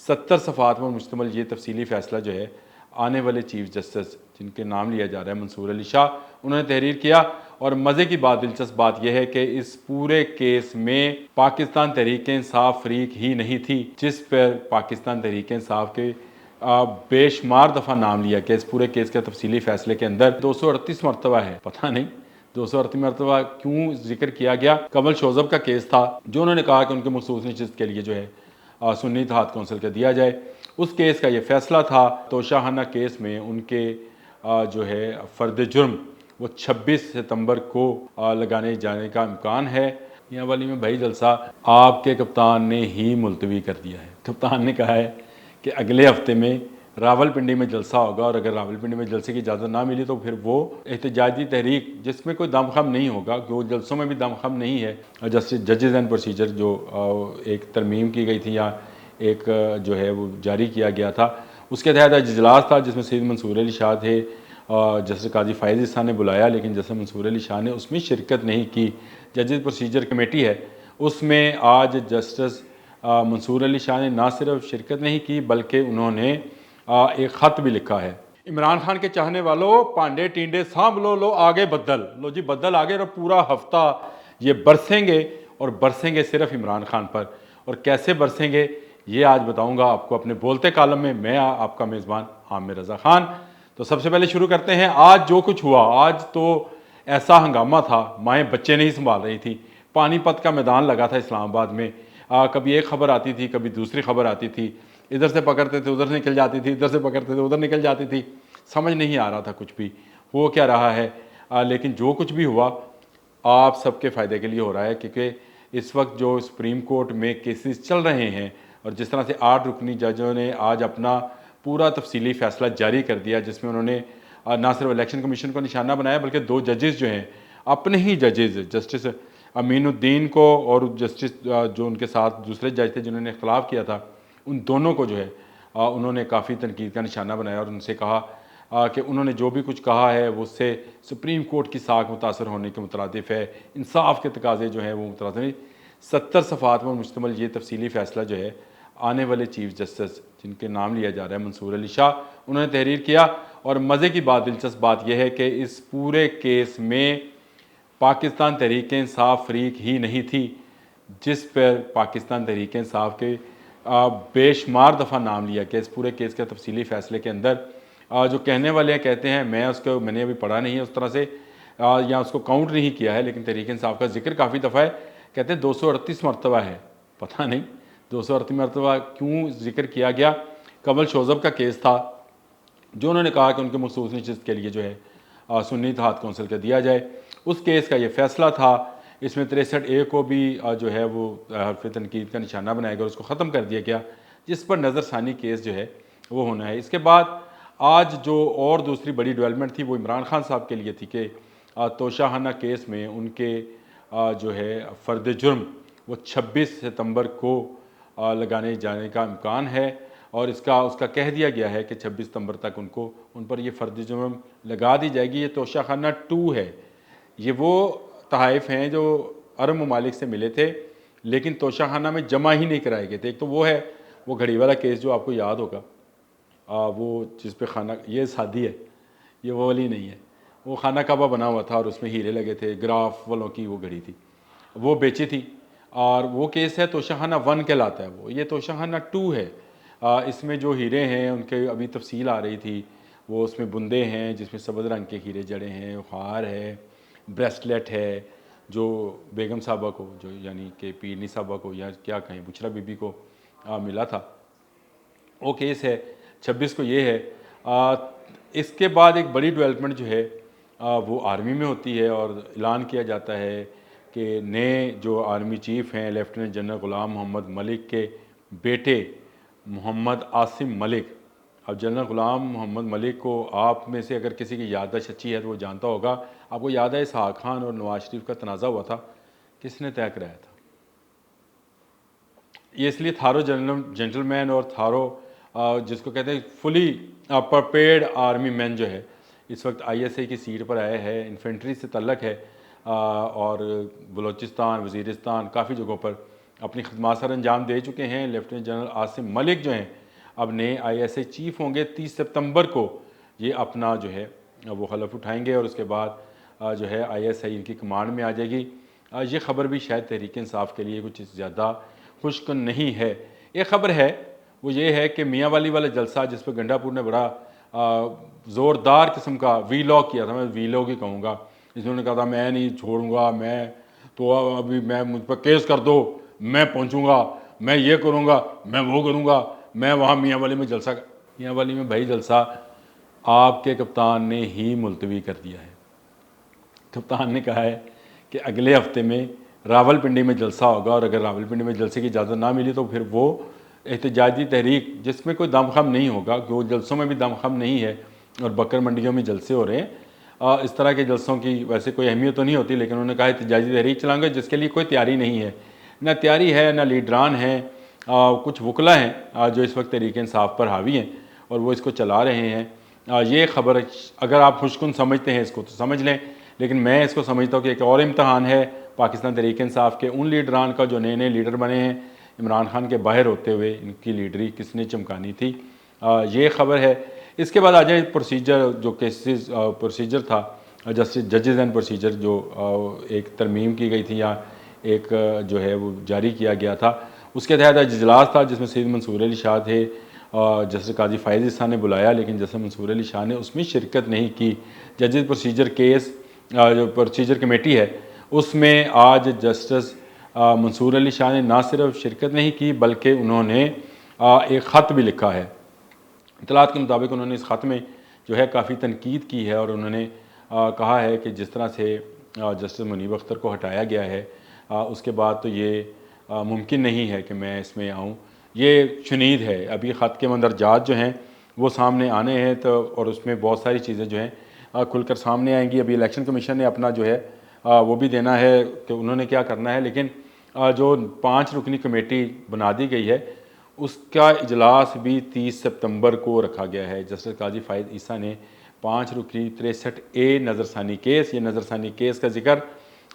70 सफ़ात पर मुश्तमिल ये तफसीली फ़ैसला जो है आने वाले चीफ जस्टिस जिनके नाम लिया जा रहा है मंसूर अली शाह, उन्होंने तहरीर किया। और मज़े की बात, दिलचस्प बात यह है कि इस पूरे केस में पाकिस्तान तहरीक इंसाफ फरीक ही नहीं थी, जिस पर पाकिस्तान तहरीक इंसाफ के बेशुमार दफ़ा नाम लिया कि इस पूरे केस के तफसीली फ़ैसले के अंदर 238 मरतबा है, पता नहीं 238 मरतबा क्यों जिक्र किया गया। कमल शोजब का केस था जो उन्होंने कहा कि उनके मखसूस नशिस्त के लिए जो है सुन्नी इत्तेहाद कौंसिल का दिया जाए। उस केस का ये फैसला था। तोशाखाना केस में उनके जो है फ़र्द जुर्म वो 26 सितंबर को लगाने जाने का इम्कान है। यहाँ वाली में भाई जलसा आपके कप्तान ने ही मुलतवी कर दिया है। कप्तान ने कहा है कि अगले हफ्ते में रावलपिंडी में जलसा होगा, और अगर रावलपिंडी में जलसे की इजाज़त ना मिली तो फिर वो एहतजाजी तहरीक जिसमें कोई दमखम नहीं होगा, क्योंकि जलसों में भी दमखम नहीं है। जस्टिस जजेस एंड प्रोसीजर जो एक तरमीम की गई थी या एक जो है वो जारी किया गया था, उसके तहत आज इजलास था जिसमें सैयद मंसूर अली शाह थे। जस्टिस काजी फ़ायज़ इस्सा ने बुलाया, लेकिन जस्टिस मंसूर अली शाह ने उसमें शिरकत नहीं की। जजेस प्रोसीजर कमेटी है, उसमें आज जस्टिस मंसूर अली शाह ने ना सिर्फ शिरकत नहीं की बल्कि उन्होंने एक ख़त भी लिखा है। इमरान खान के चाहने वालों, पांडे टींडे सांभ लो आगे बदल लो जी, बदल आगे। और पूरा हफ्ता ये बरसेंगे और बरसेंगे सिर्फ इमरान खान पर। और कैसे बरसेंगे ये आज बताऊंगा आपको अपने बोलते कालम में। मैं आपका मेज़बान आमिर रज़ा खान। तो सबसे पहले शुरू करते हैं आज जो कुछ हुआ। आज तो ऐसा हंगामा था, माएँ बच्चे नहीं संभाल रही थी। पानीपत का मैदान लगा था इस्लामाबाद में। कभी एक खबर आती थी, कभी दूसरी खबर आती थी, इधर से पकड़ते थे उधर निकल जाती थी, इधर से पकड़ते थे उधर निकल जाती थी। समझ नहीं आ रहा था कुछ भी हो क्या रहा है। लेकिन जो कुछ भी हुआ आप सबके फ़ायदे के लिए हो रहा है, क्योंकि इस वक्त जो सुप्रीम कोर्ट में केसेस चल रहे हैं और जिस तरह से 8 रुकनी जजों ने आज अपना पूरा तफसीली फ़ैसला जारी कर दिया, जिसमें उन्होंने ना सिर्फ इलेक्शन कमीशन को निशाना बनाया बल्कि 2 जजेस जो हैं अपने ही जजेस जस्टिस अमीनुद्दीन को और जस्टिस जो उनके साथ दूसरे जज थे जिन्होंने इख्तलाफ किया था, उन दोनों को जो है उन्होंने काफ़ी तनकीद का निशाना बनाया और उनसे कहा कि उन्होंने जो भी कुछ कहा है वो उससे सुप्रीम कोर्ट की साख मुतासर होने के मुतरादिफ है। इंसाफ के तकाजे जो हैं वो मुतरादिफ नहीं। 70 सफ़ात पर मुश्तमिल ये तफसीली फ़ैसला जो है आने वाले चीफ जस्टिस जिनके नाम लिया जा रहा है मंसूर अली शाह, उन्होंने तहरीर किया। और मज़े की बात, दिलचस्प बात यह है कि इस पूरे केस में पाकिस्तान तहरीक इंसाफ फरीक ही नहीं थी, जिस पर पाकिस्तान तहरीक इंसाफ के बेशुमार दफ़ा नाम लिया कि इस पूरे केस के तफसीली फ़ैसले के अंदर जो कहने वाले हैं कहते हैं, मैंने अभी पढ़ा नहीं है उस तरह से या उसको काउंट नहीं किया है, लेकिन तहरीक इंसाफ का जिक्र काफ़ी दफ़ा है। कहते हैं 238 मरतबा है, पता नहीं 238 मरतबा क्यों जिक्र किया गया। कमल शोजब का केस था जो उन्होंने कहा कि उनके मखसूस नशिस्त के लिए जो है सुन्नी इत्तेहाद कौंसिल का दिया जाए। उस केस का ये फैसला था। इसमें 63A को भी जो है वो हरफ तनकीद का निशाना बनाया गया और उसको ख़त्म कर दिया गया, जिस पर नज़रसानी केस जो है वो होना है। इसके बाद आज जो और दूसरी बड़ी डेवलपमेंट थी वो इमरान खान साहब के लिए थी कि तोशाखाना केस में उनके जो है फ़र्द जुर्म वो 26 सितंबर को लगाने जाने का इम्कान है। और उसका कह दिया गया है कि 26 सितंबर तक उन पर ये फ़र्द जुर्म लगा दी जाएगी। ये तोशाखाना 2 है। ये वो तहाइफ हैं जो अरब ममालिक से मिले थे लेकिन तोशाखाना में जमा ही नहीं कराए गए थे। एक तो वो है वो घड़ी वाला केस जो आपको याद होगा, वो जिस पे खाना, ये शादी है, ये वो वाली नहीं है। वो खाना काबा बना हुआ था और उसमें हीरे लगे थे, ग्राफ वालों की वो घड़ी थी, वो बेची थी। और वो केस है तोशाखाना 1 कहलाता है वो। ये तोशाखाना 2 है। इसमें जो हीरे हैं उनके अभी तफसील आ रही थी। वो उसमें बुंदे हैं जिसमें सब्ज़ रंग के हीरे जड़े हैं, हार है, ब्रेसलेट है जो बेगम साहबा को, जो यानी कि पीरनी साहबा को या क्या कहें बुशरा बीबी को मिला था, वो केस है। 26 को ये है। इसके बाद एक बड़ी डेवलपमेंट जो है वो आर्मी में होती है और ऐलान किया जाता है कि नए जो आर्मी चीफ़ हैं लेफ्टिनेंट जनरल ग़ुलाम मोहम्मद मलिक के बेटे मोहम्मद आसिम मलिक। अब जनरल ग़ुलाम मोहम्मद मलिक को आप में से अगर किसी की याददाश्त अच्छी है तो वो जानता होगा। आपको याद है इसहाक खान और नवाज शरीफ का तनाज़ा हुआ था, किसने तय कराया था? ये इसलिए थारो जेंटलमैन और थारो जिसको कहते हैं फुली प्रिपेयर्ड आर्मी मैन जो है इस वक्त ISI की सीट पर आया है। इन्फेंट्री से तल्लक है और बलूचिस्तान, वज़ीरिस्तान, काफ़ी जगहों पर अपनी खदमात सर अंजाम दे चुके हैं। लेफ्टिनेंट जनरल आसिम मलिक जो हैं अब नए ISI चीफ होंगे। 30 सितंबर को ये अपना जो है वो हलफ उठाएंगे और उसके बाद जो है ISI इनकी कमांड में आ जाएगी। ये ख़बर भी शायद तहरीक इंसाफ के लिए कुछ ज़्यादा खुशकुन नहीं है। एक ख़बर है वो ये है कि मियाँ वाली वाला जलसा जिस पर गंडापुर ने बड़ा ज़ोरदार किस्म का वीलॉग किया था, मैं वीलॉग ही कहूँगा, इन्होंने कहा था मैं नहीं छोड़ूंगा, मैं तो अभी मैं मुझ पर केस कर दो, मैं पहुँचूँगा, मैं ये करूँगा, मैं वो करूँगा, मैं वहाँ मियाँ वाली में जलसा। मियाँ वाली में भाई जलसा आपके कप्तान ने ही मुलतवी कर दिया है। कप्तान ने कहा है कि अगले हफ्ते में रावलपिंडी में जलसा होगा और अगर रावलपिंडी में जलसे की इजाज़त ना मिली तो फिर वो एहतजाजी तहरीक जिसमें कोई दमखम नहीं होगा, क्योंकि जलसों में भी दमखम नहीं है और बकर मंडियों में जलसे हो रहे हैं। इस तरह के जलसों की वैसे कोई अहमियत तो नहीं होती, लेकिन उन्होंने कहा एहतजाजी तहरीक चलाएंगे जिसके लिए कोई तैयारी नहीं है, ना तैयारी है ना लीडरान हैं। कुछ वकला हैं जो इस वक्त तहरीक इंसाफ पर हावी हैं और वो इसको चला रहे हैं। ये ख़बर अगर आप खुशकुन समझते हैं इसको तो समझ लें, लेकिन मैं इसको समझता हूँ कि एक और इम्तहान है पाकिस्तान तहरीक इंसाफ के उन लीडरान का जो नए नए लीडर बने हैं। इमरान खान के बाहर होते हुए इनकी लीडरी किसने चमकानी थी, ये ख़बर है। इसके बाद आ जाए प्रोसीजर, जो केसेस प्रोसीजर था जजेस एंड प्रोसीजर जो एक तरमीम की गई थी या एक जो है वो जारी किया गया था, उसके तहत आज इजलास था जिसमें सैयद मंसूर अली शाह थे, जस्टिस काजी फ़ायज़ ईसा ने बुलाया, लेकिन जस्टिस मंसूर अली शाह ने उसमें शिरकत नहीं की। जजेस प्रोसीजर केस जो प्रोसीजर कमेटी है उसमें आज जस्टिस मंसूर अली शाह ने ना सिर्फ शिरकत नहीं की बल्कि उन्होंने एक ख़त भी लिखा है। इतलात के मुताबिक उन्होंने इस ख़त में जो है काफ़ी तनकीद की है और उन्होंने कहा है कि जिस तरह से जस्टिस मुनीब अख्तर को हटाया गया है उसके बाद तो ये मुमकिन नहीं है कि मैं इसमें आऊँ, ये शुनीद है। अभी ख़त के मंदरजात जो हैं वो सामने आने हैं तो और उसमें बहुत सारी चीज़ें जो हैं खुलकर सामने आएंगी। अभी इलेक्शन कमीशन ने अपना जो है वो भी देना है कि उन्होंने क्या करना है, लेकिन जो 5 रुकनी कमेटी बना दी गई है उसका इजलास भी 30 सितंबर को रखा गया है। जस्टिस काजी फ़ायज़ ईसा ने 5 रुकनी 63A नज़रसानी केस, ये नज़रसानी केस का जिक्र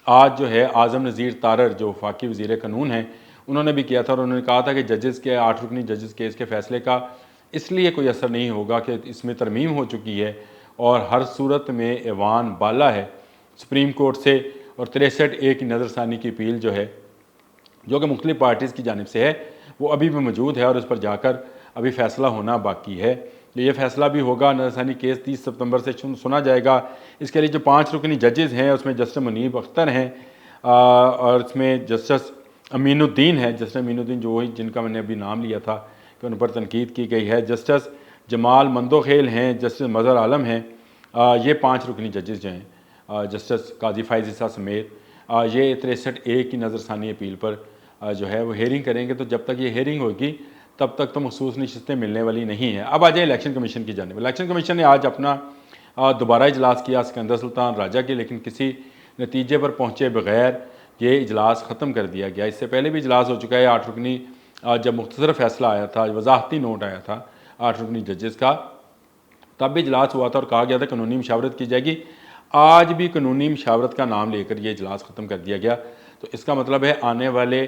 आज जो है आज़म नज़ीर तारर जो वफाकी वज़ीर कानून हैं उन्होंने भी किया था और उन्होंने कहा था कि जजेस के 8 रुकनी जजेस केस के फ़ैसले का इसलिए कोई असर नहीं होगा कि इसमें तरमीम हो चुकी है और हर सूरत में ऐवान बाला है सुप्रीम कोर्ट से और 63A की नज़रसानी की अपील जो है जो कि मुख्तलिफ़ पार्टीज़ की जानिब से है वो अभी भी मौजूद है और उस पर जाकर अभी फ़ैसला होना बाकी है। ये फ़ैसला भी होगा। नज़रसानी केस 30 सितंबर से सुना जाएगा। इसके लिए जो 5 रुकनी जजेस हैं उसमें जस्टिस मुनीब अख्तर हैं और इसमें जस्टिस अमीनुद्दीन है। जस्टिस अमीनुद्दीन जो ही जिनका मैंने अभी नाम लिया था कि उन पर तनकीद की गई है। जस्टिस जमाल मंदोखेल हैं, जस्टिस मज़हर आलम हैं। ये 5 रुकनी जजेस जो हैं जस्टिस काजी फ़ायज़ ईसा समेत ये 63A की नज़रसानी अपील पर जो है वो हेयरिंग करेंगे। तो जब तक ये हेयरिंग होगी तब तक तो मखसूस नशिस्तें मिलने वाली नहीं हैं। अब आ जाए इलेक्शन कमीशन की जानिब। इलेक्शन कमीशन ने आज अपना दोबारा इजलास किया सिकंदर सुल्तान राजा के, लेकिन किसी नतीजे पर पहुँचे बगैर ये इजलास ख़त्म कर दिया गया। इससे पहले भी इजलास हो चुका है 8 रुकनी जब मुख्तसर फ़ैसला आया था, वजाहती नोट आया था 8 रुकनी जजेस का, तब भी इजलास हुआ था और कहा गया था कानूनी मशावरत की जाएगी। आज भी कानूनी मशावरत का नाम लेकर ये इजलास ख़त्म कर दिया गया। तो इसका मतलब है आने वाले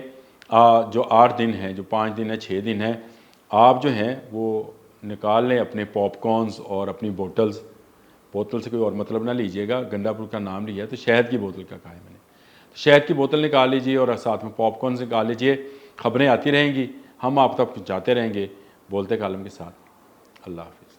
जो 8 दिन हैं, जो 5 दिन है 6 दिन है, आप जो हैं वो निकाल लें अपने पॉपकॉर्न्स और अपनी बोतल से कोई और मतलब ना लीजिएगा। गंडापुर का नाम लिया तो शहद की बोतल का कहा है मैंने, तो शहद की बोतल निकाल लीजिए और साथ में पॉपकॉर्न निकाल लीजिए। ख़बरें आती रहेंगी, हम आप तक पहुँचाते रहेंगे बोलते कालम के साथ। अल्लाह हाफ़िज़।